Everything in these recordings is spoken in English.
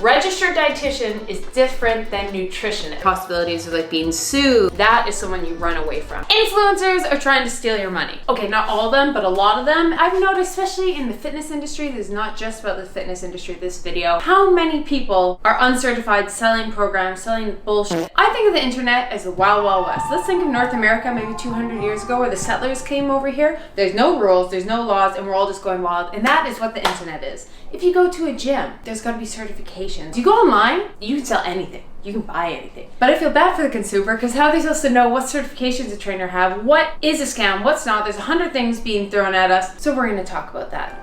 Registered dietitian is different than nutritionist. Possibilities of like being sued. That is someone you run away from. Influencers are trying to steal your money. Okay, not all of them, but a lot of them. I've noticed, especially in the fitness industry, this is not just about the fitness industry, this video, how many people are uncertified selling programs, selling bullshit. I think of the internet as the wild, wild west. Let's think of North America maybe 200 years ago where the settlers came over here. There's no rules, there's no laws, and we're all just going wild. And that is what the internet is. If you go to a gym, there's gotta be certifications. You go online, you can sell anything. You can buy anything. But I feel bad for the consumer because how are they supposed to know what certifications a trainer have? What is a scam? What's not? There's 100 things being thrown at us. So we're gonna talk about that.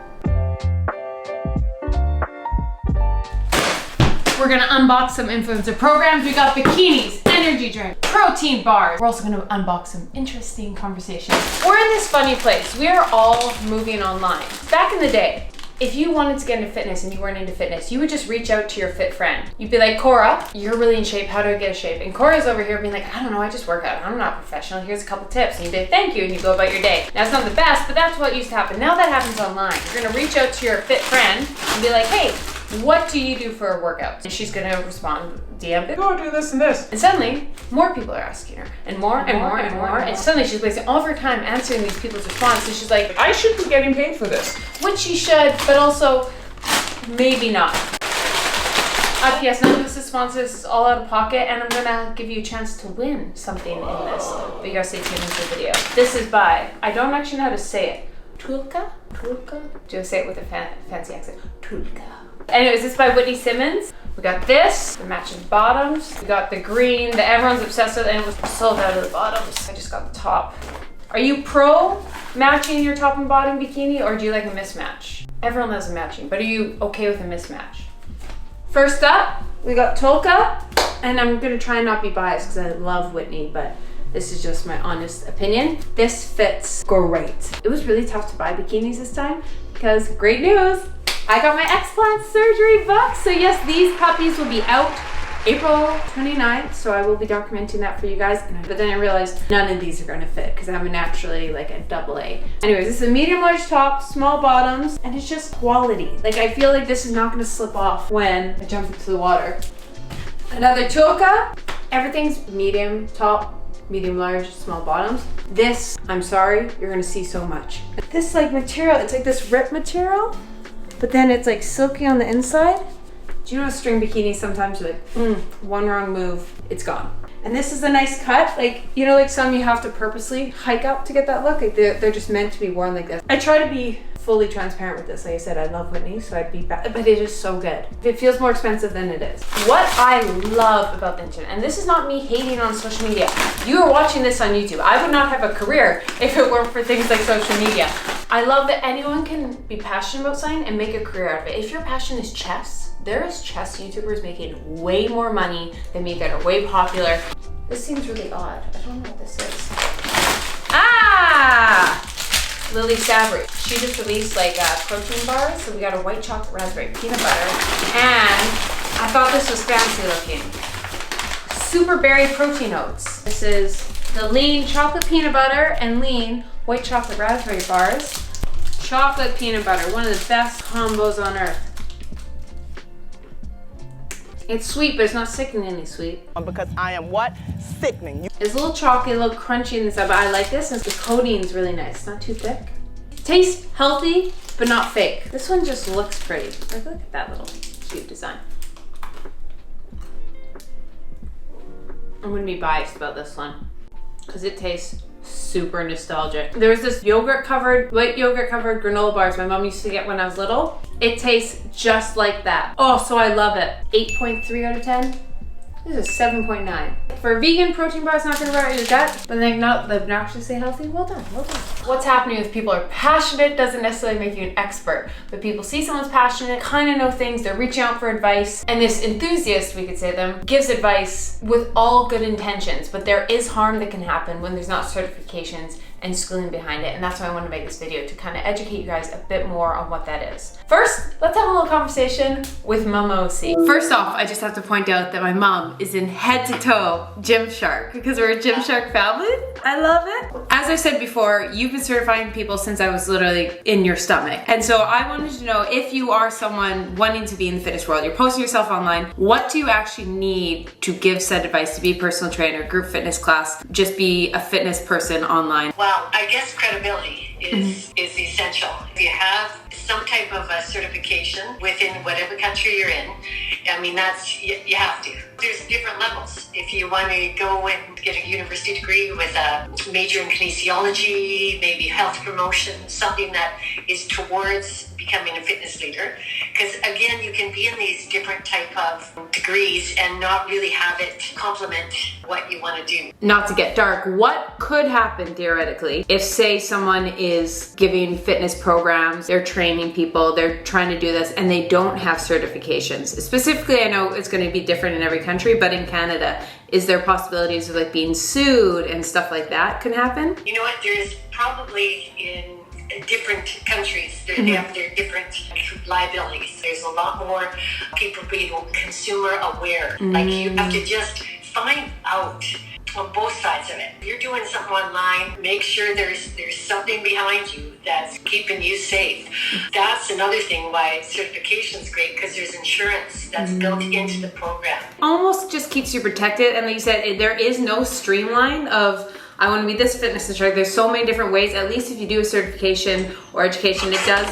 We're gonna unbox some influencer programs. We got bikinis, energy drink, protein bars. We're also gonna unbox some interesting conversations. We're in this funny place. We are all moving online. Back in the day, if you wanted to get into fitness and you weren't into fitness, you would just reach out to your fit friend. You'd be like, Cora, you're really in shape. How do I get a shape? And Cora's over here being like, I don't know, I just work out. I'm not professional. Here's a couple tips. And you'd be like, thank you. And you go about your day. Now, it's not the best, but that's what used to happen. Now that happens online. You're gonna reach out to your fit friend and be like, hey, what do you do for a workout? And she's gonna respond, DM, go do this and this. And suddenly, more people are asking her, and more and more and more. And suddenly she's wasting all of her time answering these people's responses. She's like, I should be getting paid for this. which she should, but also maybe not. P.S. none of this is sponsored, this is all out of pocket, and I'm gonna give you a chance to win something in this. But you gotta stay tuned into the video. This is by, I don't actually know how to say it. Tulka? Tulka? Do I say it with a fancy accent? Tulka. Anyways, this is by Whitney Simmons. We got this, the matching bottoms. We got the green that everyone's obsessed with, and it was sold out of the bottoms. I just got the top. Are you pro matching your top and bottom bikini, or do you like a mismatch? Everyone loves a matching, but are you okay with a mismatch? First up, we got Tulka, and I'm gonna try and not be biased because I love Whitney, but this is just my honest opinion. This fits great. It was really tough to buy bikinis this time because great news, I got my explant surgery booked. So yes, these puppies will be out April 29th, so I will be documenting that for you guys. But then I realized none of these are gonna fit because I'm naturally like a AA. Anyways, this is a medium large top, small bottoms, and it's just quality. Like I feel like this is not gonna slip off when I jump into the water. Another Tulka, everything's medium top, medium large, small bottoms. This, I'm sorry, you're gonna see so much. This like material, it's like this rip material, but then it's like silky on the inside. Do you know string bikinis sometimes you're like, one wrong move, it's gone. And this is a nice cut. Like, you know, like some you have to purposely hike up to get that look. Like they're just meant to be worn like this. I try to be fully transparent with this. Like I said, I love Whitney, so I'd be back, but it is so good. It feels more expensive than it is. What I love about the internet, and this is not me hating on social media. You are watching this on YouTube. I would not have a career if it weren't for things like social media. I love that anyone can be passionate about something and make a career out of it. If your passion is chess, there is chess YouTubers making way more money than me that are way popular. This seems really odd. I don't know what this is. Ah! Lilly sabri. She just released like protein bars. So we got a white chocolate raspberry peanut butter. And I thought this was fancy looking. Super berry protein oats. This is the lean chocolate peanut butter and lean white chocolate raspberry bars. Chocolate peanut butter, one of the best combos on earth. It's sweet, but it's not sickeningly sweet. Because I am what? Sickening. It's a little chalky, a little crunchy inside, but I like this. And the coating's really nice. It's not too thick. Tastes healthy, but not fake. This one just looks pretty. Like, look at that little cute design. I'm gonna be biased about this one because it tastes super nostalgic. There's this white yogurt covered granola bars my mom used to get when I was little. It tastes just like that. Oh, so I love it. 8.3 out of 10. This is a 7.9. For a vegan protein bar, it's not gonna rot your gut, but they obnoxiously healthy. Well done, well done. What's happening with people are passionate doesn't necessarily make you an expert, but people see someone's passionate, kind of know things, they're reaching out for advice, and this enthusiast, we could say them, gives advice with all good intentions, but there is harm that can happen when there's not certifications and schooling behind it, and that's why I want to make this video, to kind of educate you guys a bit more on what that is. First, let's have a little conversation with Mamosi. First off, I just have to point out that my mom is in head to toe Gymshark because we're a Gymshark family. I love it. As I said before, you've been certifying people since I was literally in your stomach. And so I wanted to know, if you are someone wanting to be in the fitness world, you're posting yourself online, what do you actually need to give said advice to be a personal trainer, group fitness class, just be a fitness person online? Well, I guess credibility is essential. If you have some type of a certification within whatever country you're in, I mean, that's, you have to. There's different levels. If you want to go and get a university degree with a major in kinesiology, maybe health promotion, something that is towards becoming a fitness leader. Because again, you can be in these different type of degrees and not really have it complement what you want to do. Not to get dark, what could happen theoretically if, say, someone is giving fitness programs, they're training people, they're trying to do this, and they don't have certifications? Specifically, I know it's going to be different in every country, but in Canada, is there possibilities of like being sued and stuff like that can happen? You know what, there's probably in different countries, there have their different liabilities. There's a lot more people being consumer aware. Like, you have to just find out on both sides of it. If you're doing something online, make sure there's something behind you that's keeping you safe. That's another thing why certification's great, because there's insurance that's built into the program. Almost just keeps you protected, and like you said, there is no streamline of, I want to be this fitness instructor. There's so many different ways. At least if you do a certification or education, it does.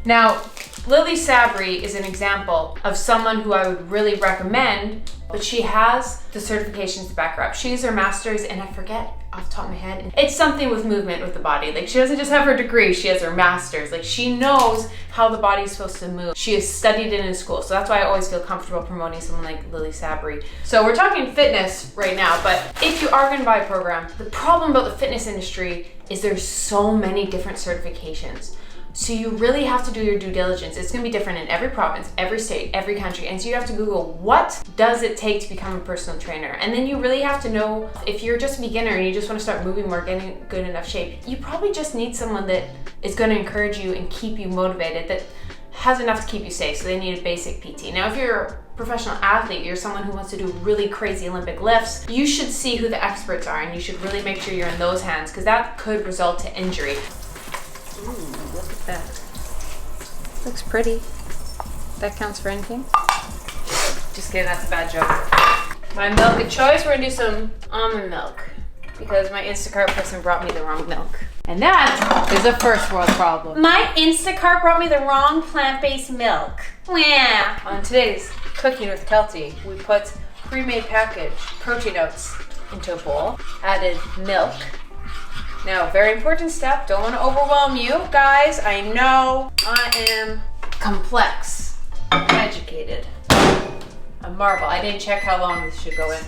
Now, Lilly Sabri is an example of someone who I would really recommend, but she has the certifications to back her up. She has her master's, and I forget off the top of my head. It's something with movement with the body. Like, she doesn't just have her degree, she has her master's. Like, she knows how the body is supposed to move. She has studied it in school. So that's why I always feel comfortable promoting someone like Lilly Sabri. So we're talking fitness right now, but if you are gonna buy a program, the problem about the fitness industry is there's so many different certifications. So you really have to do your due diligence. It's gonna be different in every province, every state, every country. And so you have to Google, what does it take to become a personal trainer? And then you really have to know, if you're just a beginner and you just wanna start moving more, getting good enough shape, you probably just need someone that is gonna encourage you and keep you motivated, that has enough to keep you safe. So they need a basic PT. Now, if you're a professional athlete, you're someone who wants to do really crazy Olympic lifts, you should see who the experts are, and you should really make sure you're in those hands, because that could result to injury. Ooh, look at that. Looks pretty. That counts for anything? Just kidding, that's a bad joke. My milk of choice, we're gonna do some almond milk, because my Instacart person brought me the wrong milk. And that is a first world problem. My Instacart brought me the wrong plant-based milk. Yeah. On today's Cooking with Keltie, we put pre-made packaged protein oats into a bowl, added milk. Now, very important step, don't want to overwhelm you guys. I know I am complex, educated, a marvel. I didn't check how long this should go in.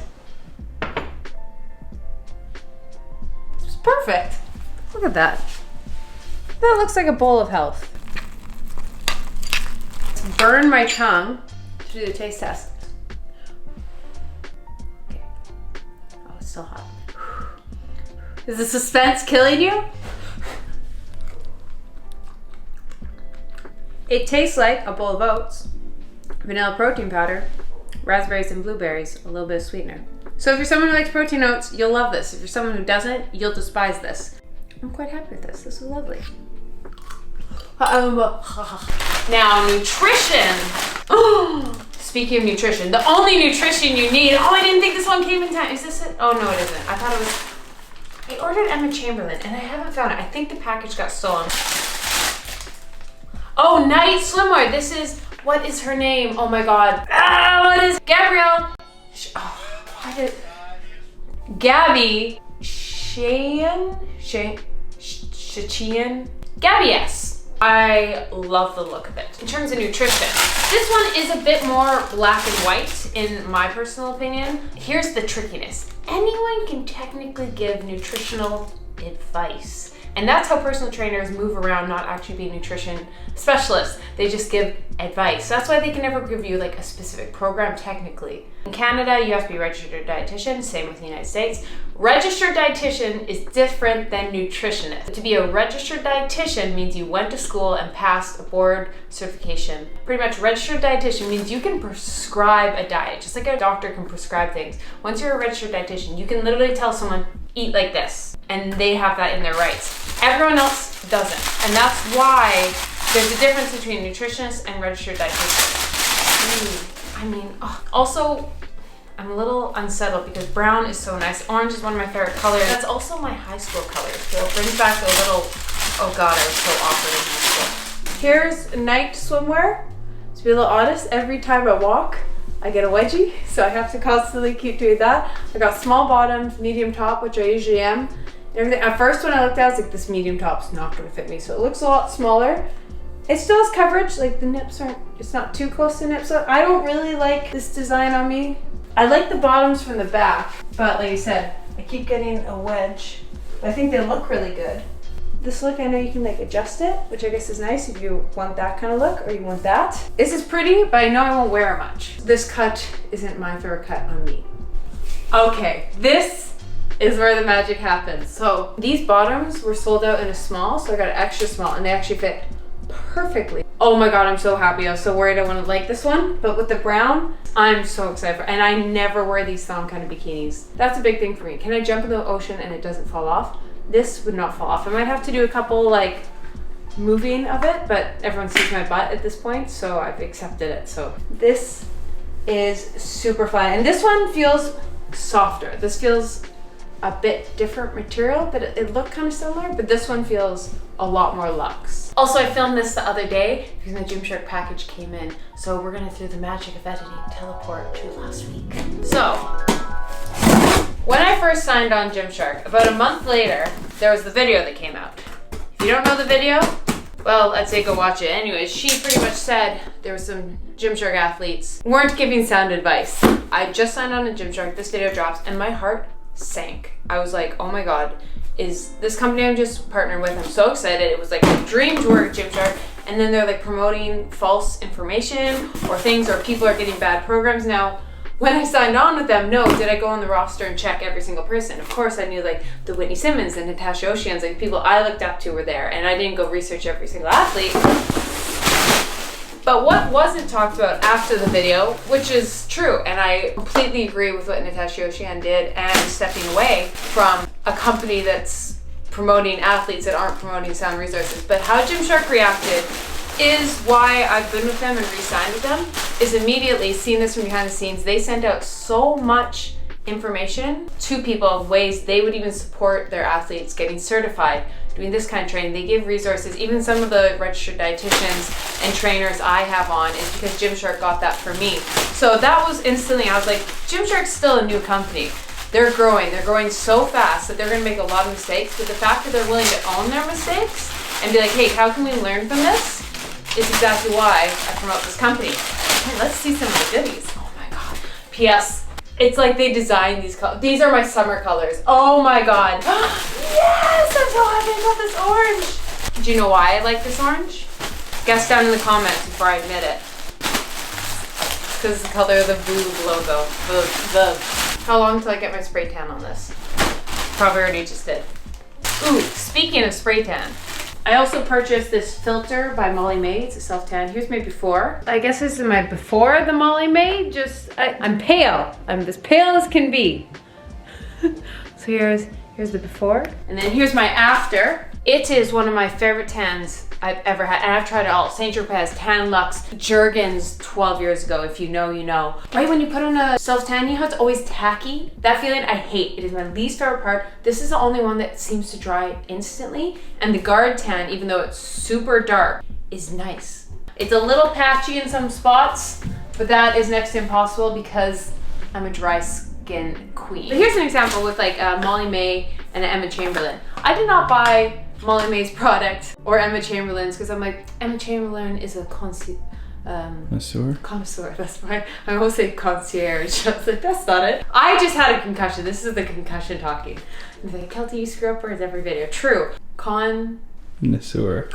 It's perfect. Look at that. That looks like a bowl of health. Let's burn my tongue to do the taste test. Okay. Oh, it's still hot. Is the suspense killing you? It tastes like a bowl of oats, vanilla protein powder, raspberries and blueberries, a little bit of sweetener. So if you're someone who likes protein oats, you'll love this. If you're someone who doesn't, you'll despise this. I'm quite happy with this. This is lovely. Now, nutrition. Speaking of nutrition, the only nutrition you need. Oh, I didn't think this one came in time. Is this it? Oh, no, it isn't. I thought it was... I ordered Emma Chamberlain and I haven't found it. I think the package got stolen. Oh, Night Swimwear. This is, what is her name? Oh my God. What is, Gabrielle? Why did, Gabby Shayan? Gabby, yes. I love the look of it. In terms of nutrition, this one is a bit more black and white in my personal opinion. Here's the trickiness. Anyone can technically give nutritional advice, And that's how personal trainers move around, not actually be nutrition specialists. They just give advice. So that's why they can never give you like a specific program technically. In Canada, you have to be a registered dietitian, same with the United States. Registered dietitian is different than nutritionist. To be a registered dietitian means you went to school and passed a board certification. Pretty much registered dietitian means you can prescribe a diet, just like a doctor can prescribe things. Once you're a registered dietitian, you can literally tell someone, eat like this, and they have that in their rights. Everyone else doesn't. And that's why there's a difference between nutritionists and registered dietitians. Also, I'm a little unsettled because brown is so nice. Orange is one of my favorite colors. That's also my high school colors. So it brings back a little, oh God, I was so awkward in high school. Here's night swimwear. To be a little honest, every time I walk, I get a wedgie. So I have to constantly keep doing that. I got small bottoms, medium top, which I usually am. Everything. At first when I looked at it, I was like, this medium top's not gonna fit me. So it looks a lot smaller. It still has coverage, like the nips aren't, it's not too close to nips. So I don't really like this design on me. I like the bottoms from the back, but like I said, I keep getting a wedge. But I think they look really good. This look, I know you can like adjust it, which I guess is nice if you want that kind of look or you want that. This is pretty, but I know I won't wear it much. This cut isn't my favorite cut on me. Okay, this is where the magic happens. So these bottoms were sold out in a small, so I got an extra small and they actually fit perfectly. Oh my God, I'm so happy. I was so worried I wouldn't like this one, but with the brown, I'm so excited for, and I never wear these thong kind of bikinis. That's a big thing for me. Can I jump in the ocean and it doesn't fall off? This would not fall off. I might have to do a couple like moving of it, but everyone sees my butt at this point, so I've accepted it. So this is super fun. And this one feels softer. This feels a bit different material, but it looked kind of similar, but this one feels a lot more luxe. Also, I filmed this the other day because my Gymshark package came in. So we're gonna, through the magic of editing, teleport to last week. So, when I first signed on Gymshark, about a month later, there was the video that came out. If you don't know the video, well, I'd say go watch it. Anyways, she pretty much said there were some Gymshark athletes weren't giving sound advice. I just signed on to Gymshark, this video drops, and my heart sank. I was like, oh my God, is this company I'm just partnered with? I'm so excited. It was like a dream to work at Gymshark, and then they're like promoting false information or things, or people are getting bad programs. Now, when I signed on with them, no, did I go on the roster and check every single person? Of course, I knew like the Whitney Simmons and Natacha Oceans, like people I looked up to were there, and I didn't go research every single athlete. But what wasn't talked about after the video, which is true, and I completely agree with what Natacha Oceans did and stepping away from a company that's promoting athletes that aren't promoting sound resources, but how Gymshark reacted is why I've been with them and re-signed with them, is immediately, seeing this from behind the scenes, they sent out so much information to people of ways they would even support their athletes getting certified, doing this kind of training. They give resources. Even some of the registered dietitians and trainers I have on is because Gymshark got that for me. So that was instantly, I was like, Gymshark's still a new company. They're growing so fast that they're gonna make a lot of mistakes, but the fact that they're willing to own their mistakes and be like, hey, how can we learn from this? Is exactly why I promote this company. Okay, let's see some of the goodies. Oh my God. P.S. It's like they designed these colors. These are my summer colors. Oh my God. Yes, I'm so happy I got this orange. Do you know why I like this orange? Guess down in the comments before I admit it. Because it's the color of the Vogue logo. Vogue. How long till I get my spray tan on this? Probably already just did. Ooh, speaking of spray tan, I also purchased this filter by Molly May. It's a self-tan. Here's my before. I guess this is my before the Molly May. I'm pale. I'm as pale as can be. So here's the before. And then here's my after. It is one of my favorite tans I've ever had. And I've tried it all. Saint Tropez, Tan Luxe, Jergens 12 years ago. If you know, you know. Right when you put on a self-tan, you know how it's always tacky? That feeling I hate. It is my least favorite part. This is the only one that seems to dry instantly. And the Guard Tan, even though it's super dark, is nice. It's a little patchy in some spots, but that is next to impossible because I'm a dry skin queen. But here's an example with like Molly May and Emma Chamberlain. I did not buy Molly May's product or Emma Chamberlain's because I'm like, Emma Chamberlain is a Connoisseur, that's why I almost say concierge. I was like, that's not it. I just had a concussion. This is the concussion talking. I'm like, Keltie, you screw up words every video. True. Connoisseur.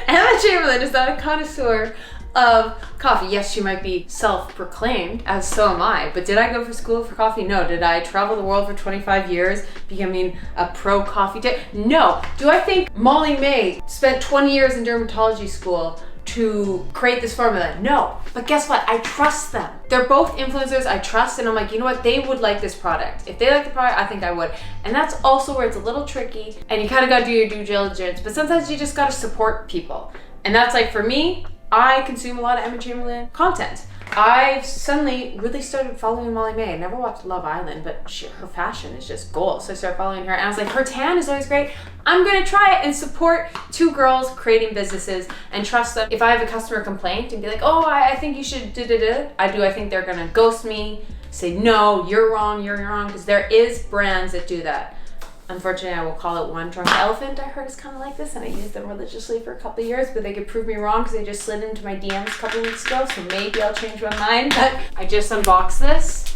Emma Chamberlain is not a connoisseur of coffee. Yes, she might be self-proclaimed, as so am I, but did I go for school for coffee? No. Did I travel the world for 25 years becoming a pro coffee No. Do I think Molly May spent 20 years in dermatology school to create this formula? No. But guess what? I trust them. They're both influencers I trust, and I'm like, you know what? They would like this product. If they like the product, I think I would. And that's also where it's a little tricky, and you kind of got to do your due diligence, but sometimes you just got to support people. And that's like, for me, I consume a lot of Emma Chamberlain content. I've suddenly really started following Molly May. I never watched Love Island, but her fashion is just gold. So I started following her, and I was like, her tan is always great. I'm gonna try it and support two girls creating businesses and trust them. If I have a customer complaint and be like, oh, I think you should da-da-da, I think they're gonna ghost me, say, no, you're wrong, because there is brands that do that. Unfortunately, I will call it one drunk elephant. I heard is kind of like this, and I used them religiously for a couple of years, but they could prove me wrong because they just slid into my DMs a couple weeks ago, so maybe I'll change my mind. But I just unboxed this.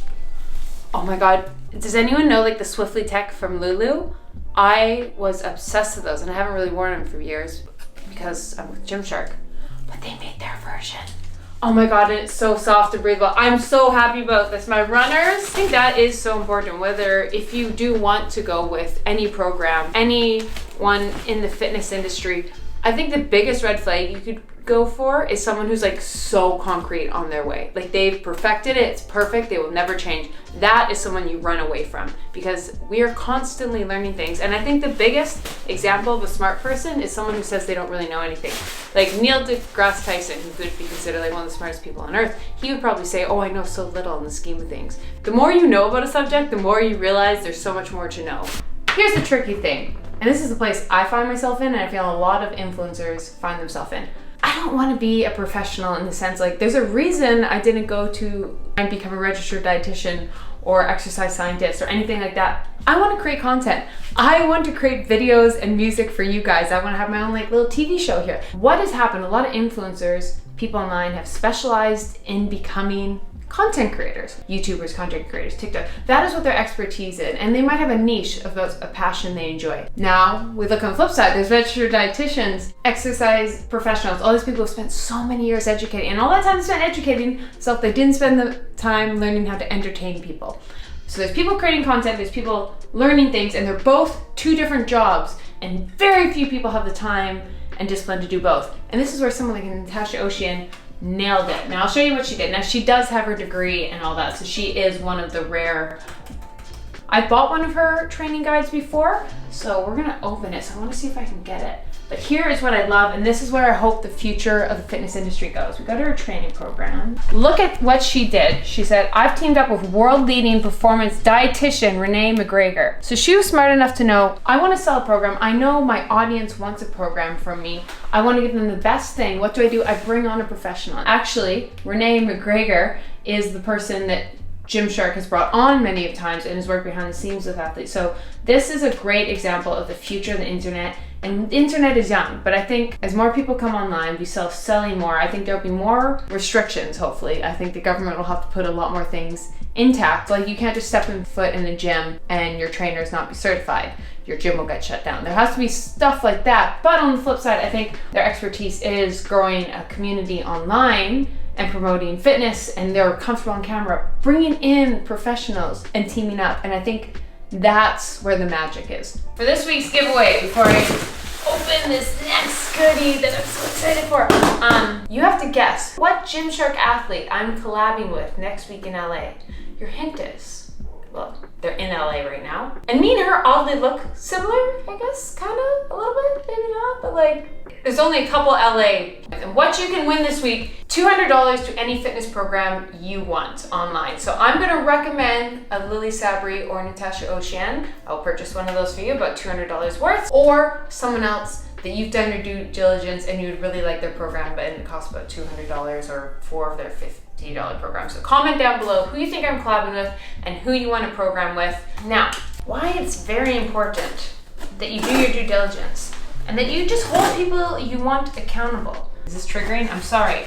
Oh my God. Does anyone know like the Swiftly Tech from Lulu? I was obsessed with those, and I haven't really worn them for years because I'm with Gymshark, but they made their version. Oh my God, and it's so soft and breathable. I'm so happy about this. My runners, I think that is so important, whether if you do want to go with any program, anyone in the fitness industry, I think the biggest red flag you could go for is someone who's like so concrete on their way. Like they've perfected it, it's perfect, they will never change. That is someone you run away from because we are constantly learning things. And I think the biggest example of a smart person is someone who says they don't really know anything. Like Neil deGrasse Tyson, who could be considered like one of the smartest people on earth, he would probably say, oh, I know so little in the scheme of things. The more you know about a subject, the more you realize there's so much more to know. Here's the tricky thing, and this is the place I find myself in, and I feel a lot of influencers find themselves in. I don't want to be a professional in the sense like there's a reason I didn't go to and become a registered dietitian or exercise scientist or anything like that. I want to create content. I want to create videos and music for you guys. I want to have my own like little TV show here. What has happened, a lot of influencers, people online have specialized in becoming content creators, YouTubers, content creators, TikTok. That is what their expertise in, and they might have a niche about a passion they enjoy. Now, we look on the flip side, there's registered dietitians, exercise professionals, all these people have spent so many years educating, and all that time they spent educating themselves, they didn't spend the time learning how to entertain people. So there's people creating content, there's people learning things, and they're both two different jobs, and very few people have the time and discipline to do both. And this is where someone like Natacha Oceans nailed it. Now I'll show you what she did. Now she does have her degree and all that, so she is one of the rare. I bought one of her training guides before, so we're gonna open it. So I wanna see if I can get it. But here is what I love, and this is where I hope the future of the fitness industry goes. We got her a training program. Look at what she did. She said, I've teamed up with world-leading performance dietitian Renee McGregor. So she was smart enough to know, I want to sell a program. I know my audience wants a program from me. I want to give them the best thing. What do? I bring on a professional. Actually, Renee McGregor is the person that Gymshark has brought on many times and has worked behind the scenes with athletes. So this is a great example of the future of the internet. And the internet is young, but I think as more people come online, be selling more, I think there'll be more restrictions, hopefully. I think the government will have to put a lot more things intact. Like you can't just step in foot in a gym and your trainers not be certified. Your gym will get shut down. There has to be stuff like that. But on the flip side, I think their expertise is growing a community online and promoting fitness, and they're comfortable on camera, bringing in professionals and teaming up. And I think that's where the magic is. For this week's giveaway, before I open this next goodie that I'm so excited for, you have to guess what Gymshark athlete I'm collabing with next week in LA. Your hint is, well, they're in LA right now. And me and her oddly look similar, I guess, kind of, a little bit, maybe not, but like, there's only a couple LA. And what you can win this week, $200 to any fitness program you want online. So I'm gonna recommend a Lilly, Sabri, or Natacha Oceans. I'll purchase one of those for you, about $200 worth, or someone else that you've done your due diligence and you would really like their program, but it costs about $200 or 4 of their $50 programs. So comment down below who you think I'm collabing with and who you want to program with. Now, why it's very important that you do your due diligence and that you just hold people you want accountable. Is this triggering? I'm sorry.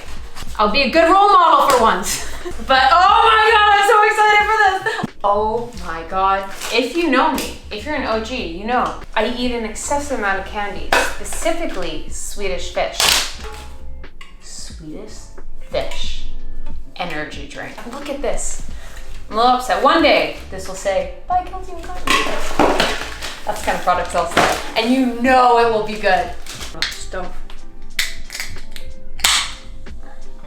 I'll be a good role model for once. But oh my God, I'm so excited for this. Oh my God. If you know me, if you're an OG, you know I eat an excessive amount of candy, specifically Swedish fish. Swedish fish energy drink. And look at this. I'm a little upset. One day, this will say, "Bye, Keltie, we got you this." That's the kind of products I'll sell. And you know it will be good. Just don't.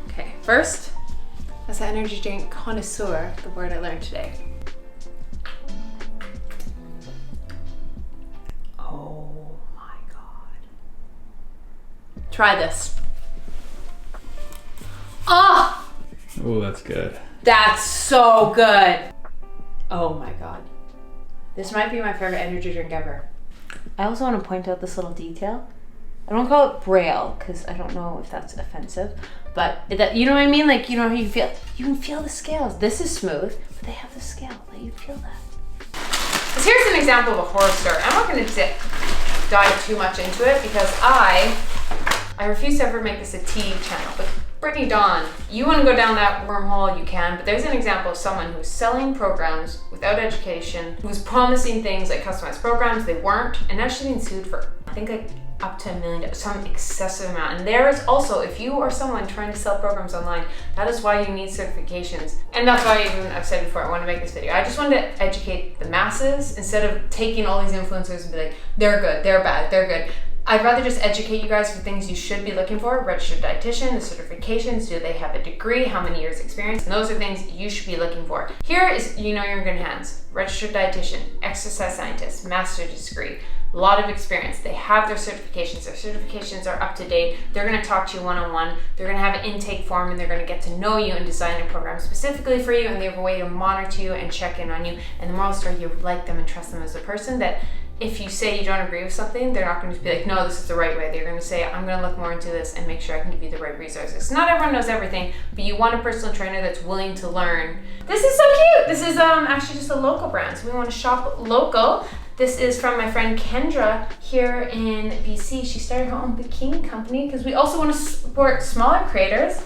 Okay, first, as an energy drink connoisseur, the word I learned today. Oh my God. Try this. Ah! Oh, that's good. That's so good. Oh my God. This might be my favorite energy drink ever. I also want to point out this little detail. I don't call it braille because I don't know if that's offensive, but that, you know what I mean? Like, you know how you can feel the scales. This is smooth, but they have the scale. Let you feel that. So here's an example of a horror story. I'm not going to dive too much into it because I refuse to ever make this a tea channel. But Brittany Dawn, you want to go down that wormhole, you can, but there's an example of someone who's selling programs without education, who was promising things like customized programs, they weren't, and now she's being sued for, I think, like up to $1 million, some excessive amount. And there is also, if you are someone trying to sell programs online, that is why you need certifications. And that's why I've said before, I want to make this video. I just wanted to educate the masses instead of taking all these influencers and be like, they're good, they're bad, they're good. I'd rather just educate you guys for things you should be looking for. Registered dietitian, the certifications, do they have a degree, how many years experience? And those are things you should be looking for. Here is, you know you're in good hands. Registered dietitian, exercise scientist, master's degree, a lot of experience. They have their certifications. Their certifications are up to date. They're gonna talk to you one-on-one. They're gonna have an intake form and they're gonna get to know you and design a program specifically for you, and they have a way to monitor you and check in on you. And the moral story, you like them and trust them as a person, that if you say you don't agree with something, they're not going to be like, no, this is the right way. They're going to say, I'm going to look more into this and make sure I can give you the right resources. Not everyone knows everything, but you want a personal trainer that's willing to learn. This is so cute. This is actually just a local brand, so we want to shop local. This is from my friend Kendra here in BC. She started her own bikini company because we also want to support smaller creators.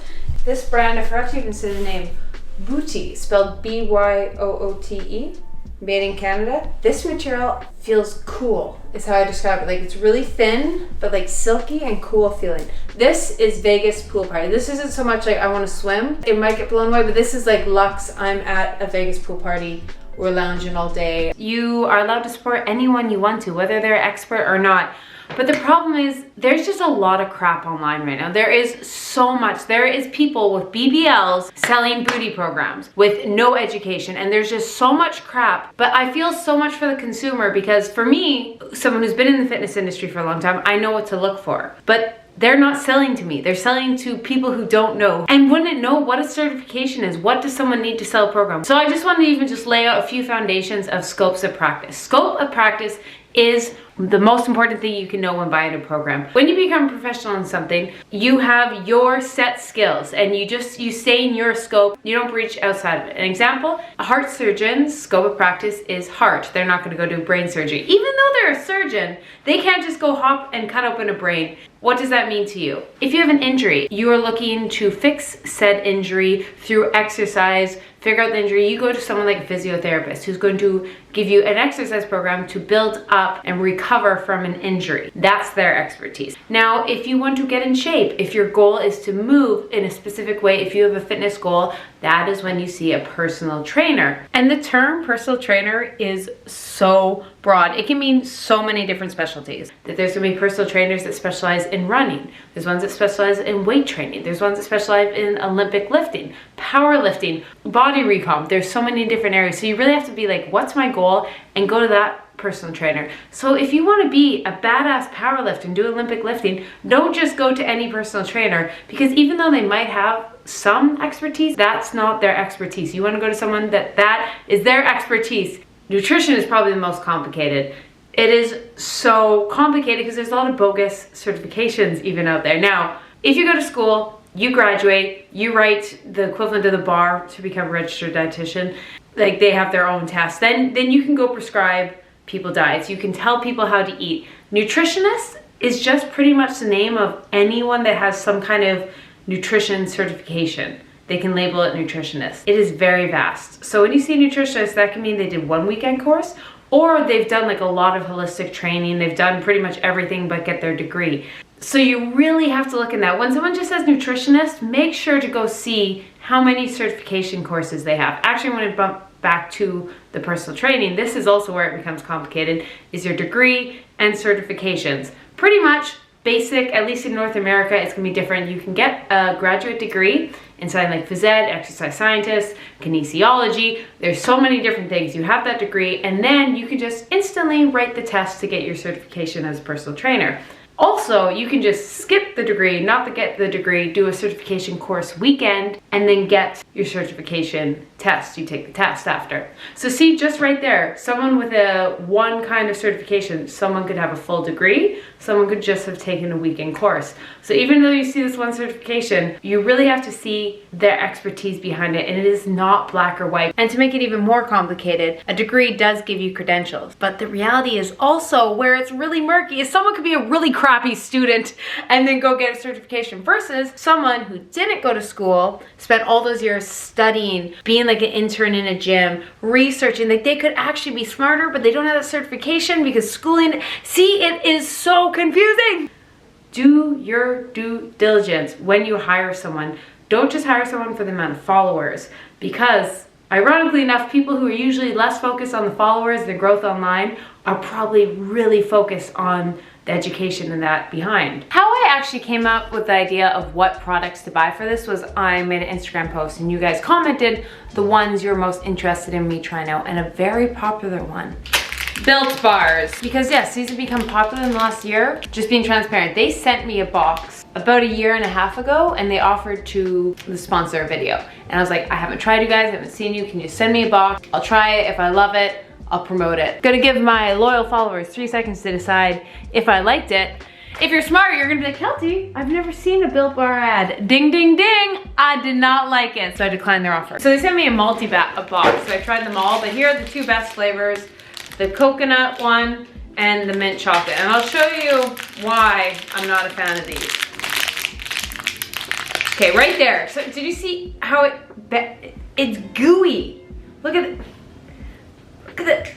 This brand, I forgot to even say the name, Booty, spelled B-Y-O-O-T-E. Made in Canada. This material feels cool, is how I describe it. Like, it's really thin, but like silky and cool feeling. This is Vegas pool party. This isn't so much like I want to swim. It might get blown away, but this is like luxe. I'm at a Vegas pool party. We're lounging all day. You are allowed to support anyone you want to, whether they're an expert or not. But the problem is, there's just a lot of crap online right now. There is so much. There is people with BBLs selling booty programs with no education, and there's just so much crap. But I feel so much for the consumer because for me, someone who's been in the fitness industry for a long time, I know what to look for. But they're not selling to me. They're selling to people who don't know and wouldn't know what a certification is. What does someone need to sell a program? So I just wanted to even just lay out a few foundations of scopes of practice. Scope of practice is the most important thing you can know when buying a program. When you become a professional in something, you have your set skills and you stay in your scope. You don't breach outside of it. An example, a heart surgeon's scope of practice is heart. They're not going to go do brain surgery. Even though they're a surgeon, they can't just go hop and cut open a brain. What does that mean to you? If you have an injury, you are looking to fix said injury through exercise, figure out the injury, you go to someone like a physiotherapist who's going to give you an exercise program to build up and recover from an injury. That's their expertise. Now, if you want to get in shape, if your goal is to move in a specific way, if you have a fitness goal, that is when you see a personal trainer. And the term personal trainer is so broad. It can mean so many different specialties. That there's gonna be personal trainers that specialize in running. There's ones that specialize in weight training. There's ones that specialize in Olympic lifting, powerlifting, body recomp. There's so many different areas. So you really have to be like, what's my goal? And go to that personal trainer. So if you want to be a badass powerlifter and do Olympic lifting, don't just go to any personal trainer, because even though they might have some expertise, that's not their expertise. You want to go to someone that is their expertise. Nutrition is probably the most complicated. It is so complicated because there's a lot of bogus certifications even out there. Now, if you go to school, you graduate, you write the equivalent of the bar to become a registered dietitian, like they have their own tests, then you can go prescribe people diets. You can tell people how to eat. Nutritionists, is just pretty much the name of anyone that has some kind of nutrition certification. They can label it nutritionist. It is very vast. So when you see nutritionist, that can mean they did one weekend course, or they've done like a lot of holistic training. They've done pretty much everything but get their degree. So you really have to look in that. When someone just says nutritionist, make sure to go see how many certification courses they have. Actually, when I bump back to the personal training, this is also where it becomes complicated, is your degree and certifications. Pretty much basic, at least in North America, it's gonna be different. You can get a graduate degree in something like phys ed, exercise scientist, kinesiology. There's so many different things. You have that degree, and then you can just instantly write the test to get your certification as a personal trainer. Also, you can just skip the degree, not get the degree, do a certification course weekend, and then get your certification test. You take the test after. So see, just right there, someone with one kind of certification, someone could have a full degree, someone could just have taken a weekend course. So even though you see this one certification, you really have to see their expertise behind it, and it is not black or white. And to make it even more complicated, a degree does give you credentials, but the reality is also where it's really murky is someone could be a really crappy student and then go get a certification versus someone who didn't go to school, spent all those years studying, being like an intern in a gym, researching. Like they could actually be smarter, but they don't have that certification because schooling. See, it is so confusing. Do your due diligence when you hire someone. Don't just hire someone for the amount of followers, because ironically enough, people who are usually less focused on the followers and the growth online are probably really focused on the education and that behind. How I actually came up with the idea of what products to buy for this was I made an Instagram post and you guys commented the ones you're most interested in me trying out, and a very popular one, Built bars. Because yes, these have become popular in the last year. Just being transparent, they sent me a box about 1.5 years ago and they offered to sponsor a video. And I was like, I haven't tried you guys, I haven't seen you, can you send me a box? I'll try it, if I love it, I'll promote it. Gonna give my loyal followers 3 seconds to decide if I liked it. If you're smart, you're gonna be like, Keltie, I've never seen a Built Bar ad. Ding, ding, ding, I did not like it, so I declined their offer. So they sent me a box, so I tried them all, but here are the 2 best flavors, the coconut one and the mint chocolate. And I'll show you why I'm not a fan of these. Okay, right there. So did you see how it's gooey? Look at it. Look at it.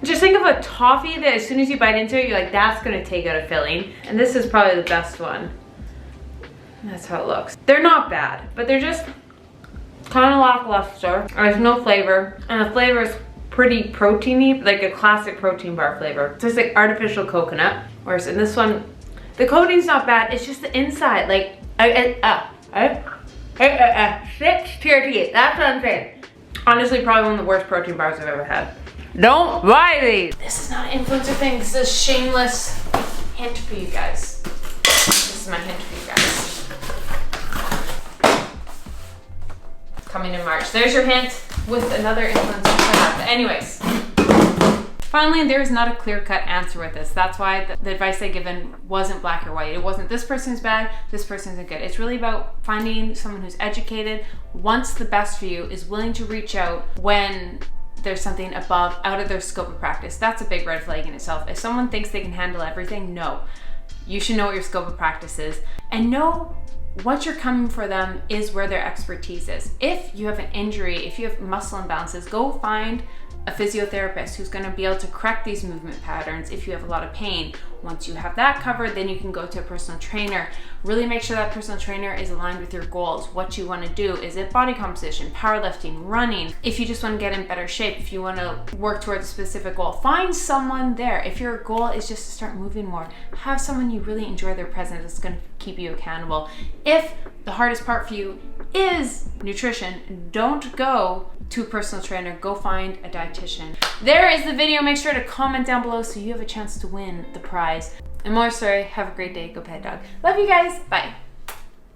Just think of a toffee that as soon as you bite into it, you're like, that's gonna take out a filling. And this is probably the best one. That's how it looks. They're not bad, but they're just kind of lackluster. There's no flavor, and the flavor is pretty proteiny, like a classic protein bar flavor. So it's like artificial coconut. Whereas in this one, the coating's not bad, it's just the inside. Like, 6 pure teeth, that's what I'm saying. Honestly, probably one of the worst protein bars I've ever had. Don't buy these. This is not an influencer thing, this is a shameless hint for you guys. This is my hint for you guys. Coming in March. There's your hint with another influencer. Anyways, finally, there's not a clear-cut answer with this. That's why the advice I given wasn't black or white. It wasn't this person's bad, this person's good. It's really about finding someone who's educated, wants the best for you, is willing to reach out when there's something out of their scope of practice. That's a big red flag in itself. If someone thinks they can handle everything, no. You should know what your scope of practice is and know what you're coming for them is where their expertise is. If you have an injury, if you have muscle imbalances, go find a physiotherapist who's going to be able to correct these movement patterns if you have a lot of pain. Once you have that covered, then you can go to a personal trainer. Really make sure that personal trainer is aligned with your goals. What you want to do. Is it body composition, powerlifting, running? If you just want to get in better shape, if you want to work towards a specific goal, find someone there. If your goal is just to start moving more, have someone you really enjoy their presence that's going to keep you accountable. If the hardest part for you is nutrition, don't go to a personal trainer, go find a dietitian. There is the video. Make sure to comment down below so you have a chance to win the prize. And more sorry, have a great day. Go pet dog. Love you guys. Bye.